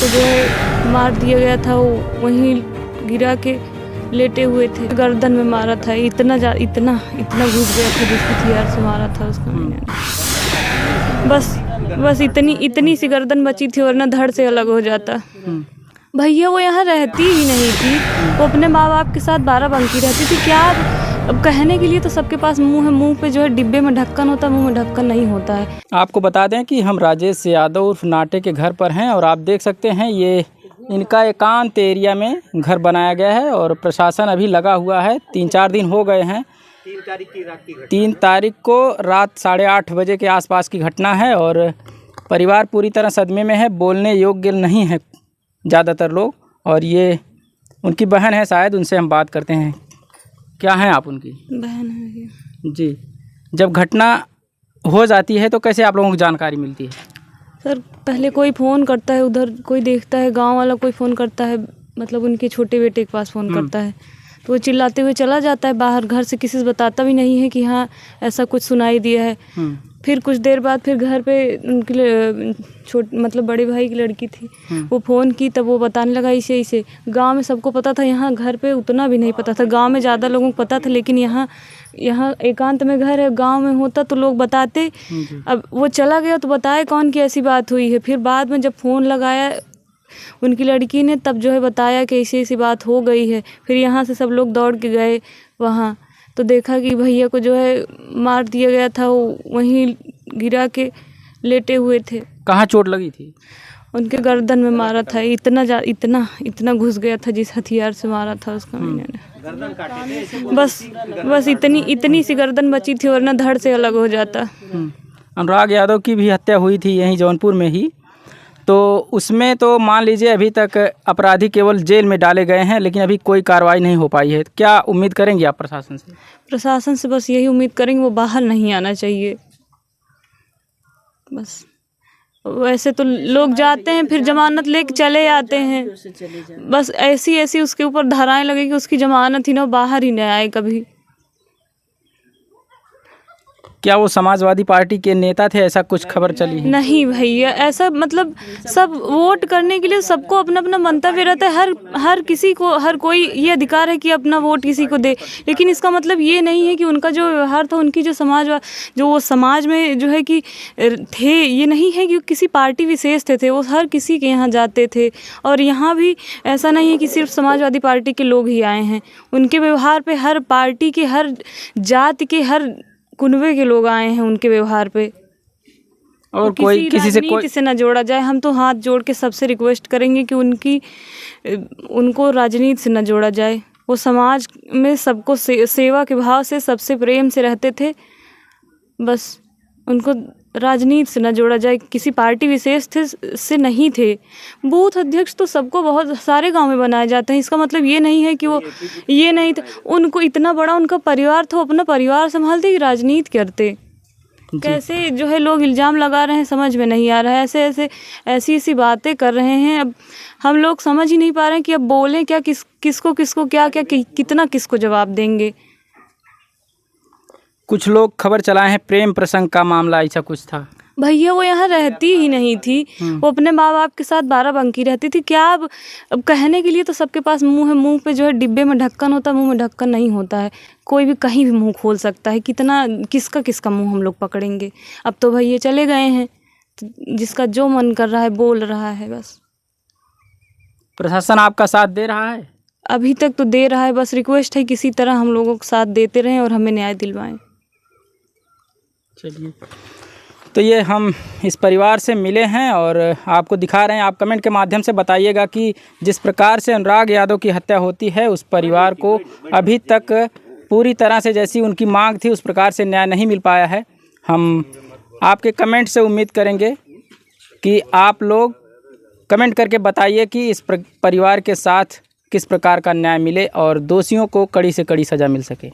जो है मार दिया गया था, वो वहीं गिरा के लेटे हुए थे, गर्दन में मारा था। इतना घुस गया था जिसकी हथियार से मारा था उसको मैंने। बस इतनी सी गर्दन बची थी, वरना धड़ से अलग हो जाता। भैया वो यहाँ रहती ही नहीं थी, वो अपने माँ बाप के साथ बाराबंकी रहती थी। क्या अब कहने के लिए तो सबके पास मुंह है, मुंह पे जो है डिब्बे में ढक्कन होता है, मुंह में ढक्कन नहीं होता है। आपको बता दें कि हम राजेश यादव उर्फ नाटे के घर पर हैं और आप देख सकते हैं ये इनका एकांत एरिया में घर बनाया गया है और प्रशासन अभी लगा हुआ है। 3-4 दिन हो गए हैं। 3 तारीख को रात 8:30 बजे के आसपास की घटना है और परिवार पूरी तरह सदमे में है, बोलने योग्य नहीं है ज़्यादातर लोग। और ये उनकी बहन है शायद, उनसे हम बात करते हैं। क्या हैं आप? उनकी बहन है जी। जब घटना हो जाती है तो कैसे आप लोगों को जानकारी मिलती है? सर, पहले कोई फ़ोन करता है, उधर कोई देखता है, गांव वाला कोई फ़ोन करता है, मतलब उनके छोटे बेटे के पास फ़ोन करता है, तो वो चिल्लाते हुए चला जाता है बाहर, घर से किसी से बताता भी नहीं है कि हाँ ऐसा कुछ सुनाई दिया है। फिर कुछ देर बाद फिर घर पे उनकी मतलब बड़े भाई की लड़की थी, वो फ़ोन की, तब वो बताने लगा इसे। गांव में सबको पता था, यहाँ घर पे उतना भी नहीं पता था। गांव में ज़्यादा लोगों को पता था, लेकिन यहाँ एकांत में घर है, गांव में होता तो लोग बताते। अब वो चला गया तो बताए कौन कि ऐसी बात हुई है। फिर बाद में जब फ़ोन लगाया उनकी लड़की ने, तब जो है बताया कि ऐसी बात हो गई है। फिर यहाँ से सब लोग दौड़ के गए वहाँ, तो देखा कि भैया को जो है मार दिया गया था, वो वहीं गिरा के लेटे हुए थे। कहाँ चोट लगी थी? उनके गर्दन में मारा था। इतना घुस गया था जिस हथियार से मारा था उसको मैंने। बस इतनी सी गर्दन बची थी, वरना धड़ से अलग हो जाता। अनुराग यादव की भी हत्या हुई थी यहीं जौनपुर में ही, तो उसमें तो मान लीजिए अभी तक अपराधी केवल जेल में डाले गए हैं, लेकिन अभी कोई कार्रवाई नहीं हो पाई है। क्या उम्मीद करेंगे आप प्रशासन से? प्रशासन से बस यही उम्मीद करेंगे, वो बाहर नहीं आना चाहिए। बस वैसे तो लोग जाते हैं फिर जमानत लेके चले आते हैं, बस ऐसी उसके ऊपर धाराएं लगे कि उसकी जमानत ही ना, बाहर ही ना आए कभी। क्या वो समाजवादी पार्टी के नेता थे, ऐसा कुछ खबर चली है? नहीं भैया, ऐसा मतलब सब वोट करने के लिए सबको अपना अपना मंतव्य रहता है। हर किसी को, हर कोई ये अधिकार है कि अपना वोट किसी को दे, लेकिन इसका मतलब ये नहीं है कि उनका जो व्यवहार था, उनकी जो वो समाज में जो है कि थे, ये नहीं है कि किसी पार्टी विशेष थे। वो हर किसी के यहाँ जाते थे, और यहाँ भी ऐसा नहीं है कि सिर्फ समाजवादी पार्टी के लोग ही आए हैं। उनके व्यवहार पे हर पार्टी के, हर जाति के, हर कुनबे के लोग आए हैं उनके व्यवहार पे। और कोई किसी से न जोड़ा जाए। हम तो हाथ जोड़ के सबसे रिक्वेस्ट करेंगे कि उनको राजनीति से न जोड़ा जाए। वो समाज में सबको सेवा के भाव से, सबसे प्रेम से रहते थे। बस उनको राजनीति से न जोड़ा जाए, किसी पार्टी विशेष से नहीं थे। बूथ अध्यक्ष तो सबको बहुत सारे गांव में बनाए जाते हैं। इसका मतलब ये नहीं है कि वो ये नहीं थे। उनको इतना बड़ा उनका परिवार था, अपना परिवार संभालते ही राजनीति करते। कैसे जो है लोग इल्ज़ाम लगा रहे हैं, समझ में नहीं आ रहा है। ऐसी बातें कर रहे हैं। अब हम लोग समझ ही नहीं पा रहे हैं कि अब बोलें क्या, किसको क्या कितना किसको जवाब देंगे। कुछ लोग खबर चलाए हैं प्रेम प्रसंग का मामला, ऐसा कुछ था। भैया वो यहाँ रहती ही नहीं थी, वो अपने माँ बाप के साथ बाराबंकी रहती थी। क्या अब कहने के लिए तो सबके पास मुंह है, मुंह पे जो है डिब्बे में ढक्कन होता है, मुंह में ढक्कन नहीं होता है। कोई भी कहीं भी मुंह खोल सकता है। किसका मुंह हम लोग पकड़ेंगे? अब तो भैया चले गए हैं, जिसका जो मन कर रहा है बोल रहा है। बस प्रशासन आपका साथ दे रहा है? अभी तक तो दे रहा है। बस रिक्वेस्ट है किसी तरह हम लोगों को साथ देते रहें और हमें न्याय दिलवाएं। चलिए, तो ये हम इस परिवार से मिले हैं और आपको दिखा रहे हैं। आप कमेंट के माध्यम से बताइएगा कि जिस प्रकार से अनुराग यादव की हत्या होती है, उस परिवार को अभी तक पूरी तरह से जैसी उनकी मांग थी उस प्रकार से न्याय नहीं मिल पाया है। हम आपके कमेंट से उम्मीद करेंगे कि आप लोग कमेंट करके बताइए कि इस परिवार के साथ किस प्रकार का न्याय मिले और दोषियों को कड़ी से कड़ी सज़ा मिल सके।